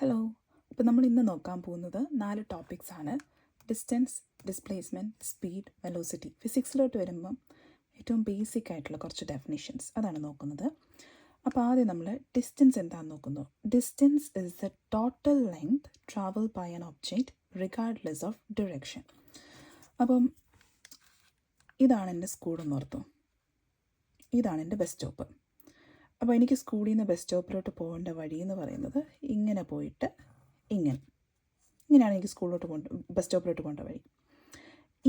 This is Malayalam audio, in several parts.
ഹലോ. അപ്പോൾ നമ്മൾ ഇന്ന് നോക്കാൻ പോകുന്നത് 4 ടോപ്പിക്സാണ്. Distance, displacement, speed, velocity. ഫിസിക്സിലോട്ട് വരുമ്പം ഏറ്റവും ബേസിക് ആയിട്ടുള്ള കുറച്ച് ഡെഫിനിഷൻസ് അതാണ് നോക്കുന്നത്. അപ്പോൾ ആദ്യം നമ്മൾ ഡിസ്റ്റൻസ് എന്താണെന്ന് നോക്കുന്നു. Distance is the total length travel by an object regardless of direction. അപ്പം ഇതാണ് എൻ്റെ സ്കൂളെന്ന് ഓർത്തു. ഇതാണ് എൻ്റെ ബസ് സ്റ്റോപ്പ്. അപ്പോൾ എനിക്ക് സ്കൂളിൽ നിന്ന് ബസ് സ്റ്റോപ്പിലോട്ട് പോകേണ്ട വഴി എന്ന് പറയുന്നത് ഇങ്ങനെ പോയിട്ട് ഇങ്ങനെയാണ് എനിക്ക് ബസ് സ്റ്റോപ്പിലോട്ട് പോകേണ്ട വഴി.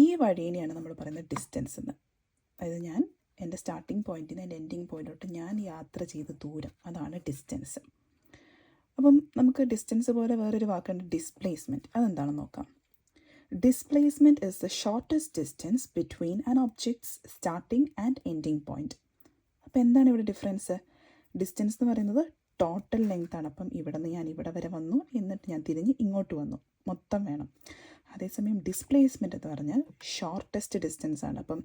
ഈ വഴീനെയാണ് നമ്മൾ പറയുന്നത് ഡിസ്റ്റൻസ് എന്ന്. അതായത് ഞാൻ എൻ്റെ സ്റ്റാർട്ടിങ് പോയിൻറ്റിൽ നിന്ന് എൻ്റെ എൻഡിങ് പോയിൻറ്റിലോട്ട് ഞാൻ യാത്ര ചെയ്ത ദൂരം, അതാണ് ഡിസ്റ്റൻസ്. അപ്പം നമുക്ക് ഡിസ്റ്റൻസ് പോലെ വേറൊരു വാക്കുണ്ട്, ഡിസ്പ്ലേസ്മെൻറ്റ്. അതെന്താണെന്ന് നോക്കാം. Displacement is the shortest distance between an objects starting and ending point. അപ്പോൾ എന്താണ് ഇവിടെ ഡിഫറൻസ്? ഡിസ്റ്റൻസ് എന്ന് പറയുന്നത് ടോട്ടൽ ലെങ്ത്താണ്. അപ്പം ഇവിടെ നിന്ന് ഞാൻ ഇവിടെ വരെ വന്നു, എന്നിട്ട് ഞാൻ തിരിഞ്ഞ് ഇങ്ങോട്ട് വന്നു, മൊത്തം വേണം. അതേസമയം ഡിസ്പ്ലേസ്മെൻറ്റ് എന്ന് പറഞ്ഞാൽ ഷോർട്ടസ്റ്റ് ഡിസ്റ്റൻസ് ആണ്. അപ്പം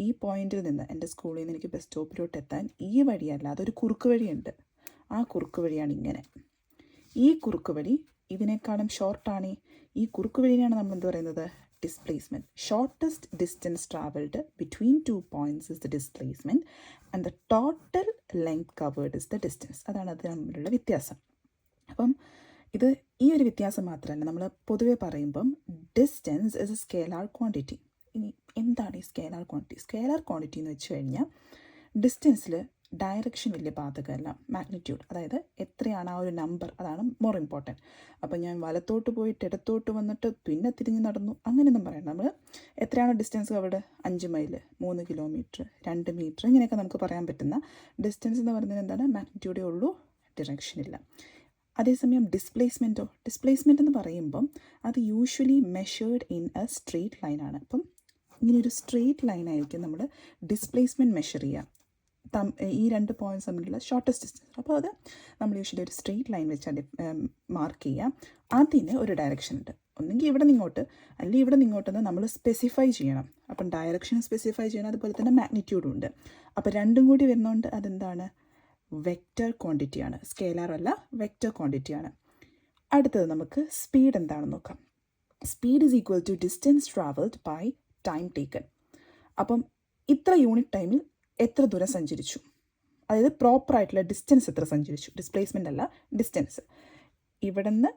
ഈ പോയിന്റിൽ നിന്ന് എൻ്റെ സ്കൂളിൽ നിന്ന് എനിക്ക് ബസ് സ്റ്റോപ്പിലോട്ട് എത്താൻ ഈ വഴിയല്ല, അതൊരു കുറുക്ക് വഴിയുണ്ട്. ആ കുറുക്ക് വഴിയാണ് ഇങ്ങനെ. ഈ കുറുക്ക് വഴി ഇതിനേക്കാളും ഷോർട്ടാണ്. ഈ കുറുക്ക് വഴിയാണ് നമ്മൾ എന്ത് പറയുന്നത്? Displacement. Shortest distance travelled between 2 points is the displacement and the total length covered is the distance. അതാണ് അത് തമ്മിലുള്ള വ്യത്യാസം. അപ്പം ഇത് ഈ ഒരു വ്യത്യാസം മാത്രമല്ല, നമ്മൾ പൊതുവെ പറയുമ്പം distance is A scalar quantity. ഇനി എന്താണ് ഈ സ്കേലാർ ക്വാണ്ടിറ്റി? സ്കേലാർ ക്വാണ്ടിറ്റി എന്ന് വെച്ച് കഴിഞ്ഞാൽ ഡിസ്റ്റൻസിൽ ഡയറക്ഷൻ വലിയ ബാധകമല്ല, മാഗ്നിറ്റ്യൂഡ്, അതായത് എത്രയാണ് ആ ഒരു നമ്പർ, അതാണ് മോർ ഇമ്പോർട്ടൻറ്റ്. അപ്പം ഞാൻ വലത്തോട്ട് പോയിട്ട് ഇടത്തോട്ട് വന്നിട്ട് പിന്നെ തിരിഞ്ഞ് നടന്നു, അങ്ങനെയൊന്നും പറയണ്ട. നമ്മൾ എത്രയാണ് ഡിസ്റ്റൻസ് അവിടെ? 5 മൈൽ, 3 കിലോമീറ്റർ, 2 മീറ്റർ, ഇങ്ങനെയൊക്കെ നമുക്ക് പറയാൻ പറ്റുന്ന ഡിസ്റ്റൻസ് എന്ന് പറയുന്നത് എന്താണ്? മാഗ്നിറ്റ്യൂഡേ ഉള്ളൂ, ഡിറക്ഷൻ ഇല്ല. അതേസമയം ഡിസ്പ്ലേസ്മെൻറ്റ് എന്ന് പറയുമ്പം അത് usually measured in A straight ലൈനാണ്. അപ്പം ഇങ്ങനെയൊരു സ്ട്രെയിറ്റ് ലൈനായിരിക്കും നമ്മൾ ഡിസ്പ്ലേസ്മെൻറ്റ് മെഷർ ചെയ്യുക. ഈ 2 പോയിൻറ്റ്സ് തമ്മിലുള്ള ഷോർട്ടസ്റ്റ് ഡിസ്റ്റൻസ്. അപ്പോൾ അത് നമ്മൾ യൂഷ്വലി ഒരു സ്ട്രെയിറ്റ് ലൈൻ വെച്ചാൽ മാർക്ക് ചെയ്യുക. അതിന് ഒരു ഡയറക്ഷൻ ഉണ്ട്. ഒന്നെങ്കിൽ ഇവിടെ നിങ്ങോട്ട്, അല്ലെങ്കിൽ ഇവിടെ നിങ്ങോട്ടെന്ന് നമ്മൾ സ്പെസിഫൈ ചെയ്യണം. അപ്പം ഡയറക്ഷൻ സ്പെസിഫൈ ചെയ്യണം, അതുപോലെ തന്നെ മാഗ്നിറ്റ്യൂഡും ഉണ്ട്. അപ്പോൾ രണ്ടും കൂടി വരുന്നതുകൊണ്ട് അതെന്താണ്? വെക്റ്റർ ക്വാണ്ടിറ്റിയാണ്, സ്കേലാർ അല്ല, വെക്റ്റർ ക്വാണ്ടിറ്റിയാണ്. അടുത്തത് നമുക്ക് സ്പീഡ് എന്താണെന്ന് നോക്കാം. Speed is equal to distance travelled by time taken. അപ്പം ഇത്ര യൂണിറ്റ് ടൈമിൽ എത്ര ദൂരം സഞ്ചരിച്ചു, അതായത് പ്രോപ്പറായിട്ടുള്ള ഡിസ്റ്റൻസ് എത്ര സഞ്ചരിച്ചു. ഡിസ്പ്ലേസ്മെൻ്റ് അല്ല, ഡിസ്റ്റൻസ്. ഇവിടെ നിന്ന്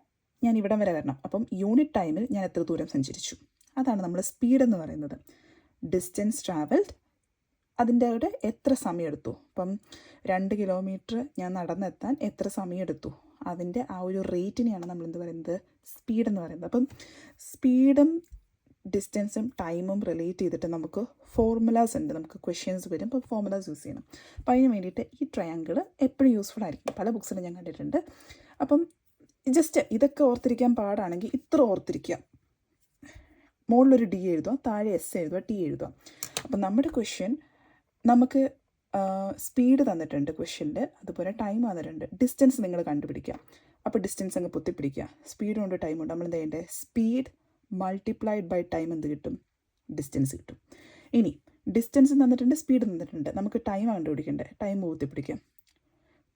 ഞാൻ ഇവിടം വരെ വരണം, അപ്പം യൂണിറ്റ് ടൈമിൽ ഞാൻ എത്ര ദൂരം സഞ്ചരിച്ചു, അതാണ് നമ്മൾ സ്പീഡ് എന്ന് പറയുന്നത്. ഡിസ്റ്റൻസ് ട്രാവൽഡ്, അതിൻ്റെ അവിടെ എത്ര സമയം എടുത്തു. ഇപ്പം 2 കിലോമീറ്റർ ഞാൻ നടന്നെത്താൻ എത്ര സമയം എടുത്തു, അതിൻ്റെ ആ ഒരു റേറ്റിനെയാണ് നമ്മൾ എന്ത് പറയുന്നത്? സ്പീഡ് എന്ന് പറയുന്നത്. അപ്പം സ്പീഡും ഡിസ്റ്റൻസും ടൈമും റിലേറ്റ് ചെയ്തിട്ട് നമുക്ക് ഫോർമുലാസ് ഉണ്ട്, നമുക്ക് ക്വസ്റ്റ്യൻസ് വരും. അപ്പോൾ ഫോർമുലാസ് യൂസ് ചെയ്യണം. അപ്പോൾ അതിന് വേണ്ടിയിട്ട് ഈ ട്രയാങ്കിൾ എപ്പോഴും യൂസ്ഫുൾ ആയിരിക്കും, പല ബുക്സിലും ഞാൻ കണ്ടിട്ടുണ്ട്. അപ്പം ജസ്റ്റ് ഇതൊക്കെ ഓർത്തിരിക്കാൻ പാടാണെങ്കിൽ ഇത്ര ഓർത്തിരിക്കുക. മുകളിലൊരു ഡി എഴുതുക, താഴെ എസ് എഴുതുക, ടി എഴുതുക. അപ്പം നമ്മുടെ ക്വസ്റ്റ്യൻ നമുക്ക് സ്പീഡ് തന്നിട്ടുണ്ട് ക്വസ്റ്റ്യനിൽ, അതുപോലെ ടൈം തന്നിട്ടുണ്ട്. ഡിസ്റ്റൻസ് നിങ്ങൾ കണ്ടുപിടിക്കുക. അപ്പോൾ ഡിസ്റ്റൻസ് അങ്ങ് പൊത്തിപ്പിടിക്കുക. സ്പീഡുണ്ട് ടൈമുണ്ട്. നമ്മൾ എന്താ ചെയ്യേണ്ടത്? സ്പീഡ് മൾട്ടിപ്ലൈഡ് ബൈ ടൈം എന്ത് കിട്ടും? ഡിസ്റ്റൻസ് കിട്ടും. ഇനി ഡിസ്റ്റൻസ് തന്നിട്ടുണ്ട്, സ്പീഡ് തന്നിട്ടുണ്ട്, നമുക്ക് ടൈം കണ്ടുപിടിക്കേണ്ടത്. ടൈം കൂത്തിപ്പിടിക്കാം.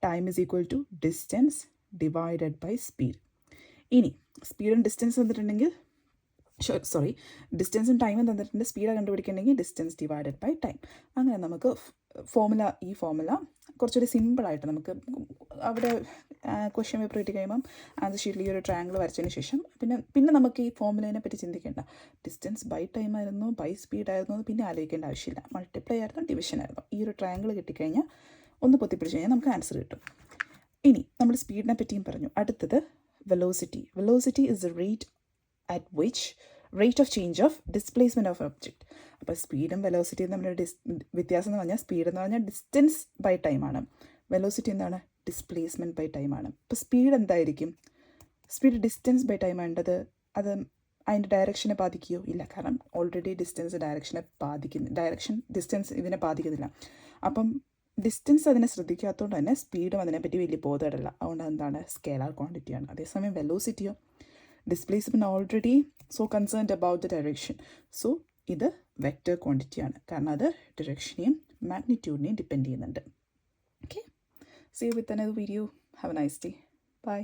Time is equal to distance divided by speed. ഇനി സ്പീഡും ഡിസ്റ്റൻസ് തന്നിട്ടുണ്ടെങ്കിൽ ഡിസ്റ്റൻസും ടൈമും തന്നിട്ടുണ്ട്, സ്പീഡ് കണ്ടുപിടിക്കണമെങ്കിൽ ഡിസ്റ്റൻസ് ഡിവൈഡഡ് ബൈ ടൈം. അങ്ങനെ നമുക്ക് ഈ ഫോർമുല കുറച്ചുകൂടി സിമ്പിളായിട്ട് നമുക്ക് അവിടെ ക്വസ്റ്റ്യൻ പേപ്പർ കിട്ടി കഴിയുമ്പം ആൻസർ ഷീറ്റിൽ ഈ ഒരു ട്രയാങ്കിൾ വരച്ചതിന് ശേഷം പിന്നെ നമുക്ക് ഈ ഫോർമുലേനെ പറ്റി ചിന്തിക്കേണ്ട. ഡിസ്റ്റൻസ് ബൈ ടൈം ആയിരുന്നു, ബൈ സ്പീഡ് ആയിരുന്നു, പിന്നെ ആലോചിക്കേണ്ട ആവശ്യമില്ല. മൾട്ടിപ്ലൈ ആയിരുന്നു, ഡിവിഷൻ ആയിരുന്നു. ഈ ഒരു ട്രയാങ്കിൾ കിട്ടിക്കഴിഞ്ഞാൽ ഒന്ന് പൊത്തിപ്പിടിച്ച് കഴിഞ്ഞാൽ നമുക്ക് ആൻസർ കിട്ടും. ഇനി നമ്മൾ സ്പീഡിനെ പറ്റിയും പറഞ്ഞു. അടുത്തത് velocity is the rate of change of displacement of object. അപ്പോൾ സ്പീഡും വെലോസിറ്റിയും തമ്മിലുള്ള വ്യത്യാസം എന്ന് പറഞ്ഞാൽ സ്പീഡ് എന്ന് പറഞ്ഞാൽ ഡിസ്റ്റൻസ് ബൈ ടൈമാണ്, വെലോസിറ്റി എന്താണ്? ഡിസ്പ്ലേസ്മെൻറ്റ് ബൈ ടൈമാണ്. ഇപ്പോൾ സ്പീഡ് എന്തായിരിക്കും? സ്പീഡ് ഡിസ്റ്റൻസ് ബൈ ടൈം വേണ്ടത്. അത് അതിൻ്റെ ഡയറക്ഷനെ ബാധിക്കുകയോ ഇല്ല, കാരണം ഓൾറെഡി ഡിസ്റ്റൻസ് ഡിസ്റ്റൻസ് ഇതിനെ ബാധിക്കുന്നില്ല. അപ്പം ഡിസ്റ്റൻസ് അതിനെ ശ്രദ്ധിക്കാത്തതുകൊണ്ട് തന്നെ സ്പീഡും അതിനെപ്പറ്റി വലിയ ബോധമില്ല. അതുകൊണ്ട് എന്താണ്? സ്കേലാർ ക്വാണ്ടിറ്റിയാണ്. അതേസമയം വെലോസിറ്റിയോ displacement already so concerned about the direction. So ഇത് വെക്റ്റർ ക്വാണ്ടിറ്റിയാണ്, കാരണം അത് ഡയറക്ഷനെയും മാഗ്നിറ്റ്യൂഡിനെയും ഡിപ്പെൻഡ് ചെയ്യുന്നുണ്ട്. Okay, see you with another video. Have a nice day. By.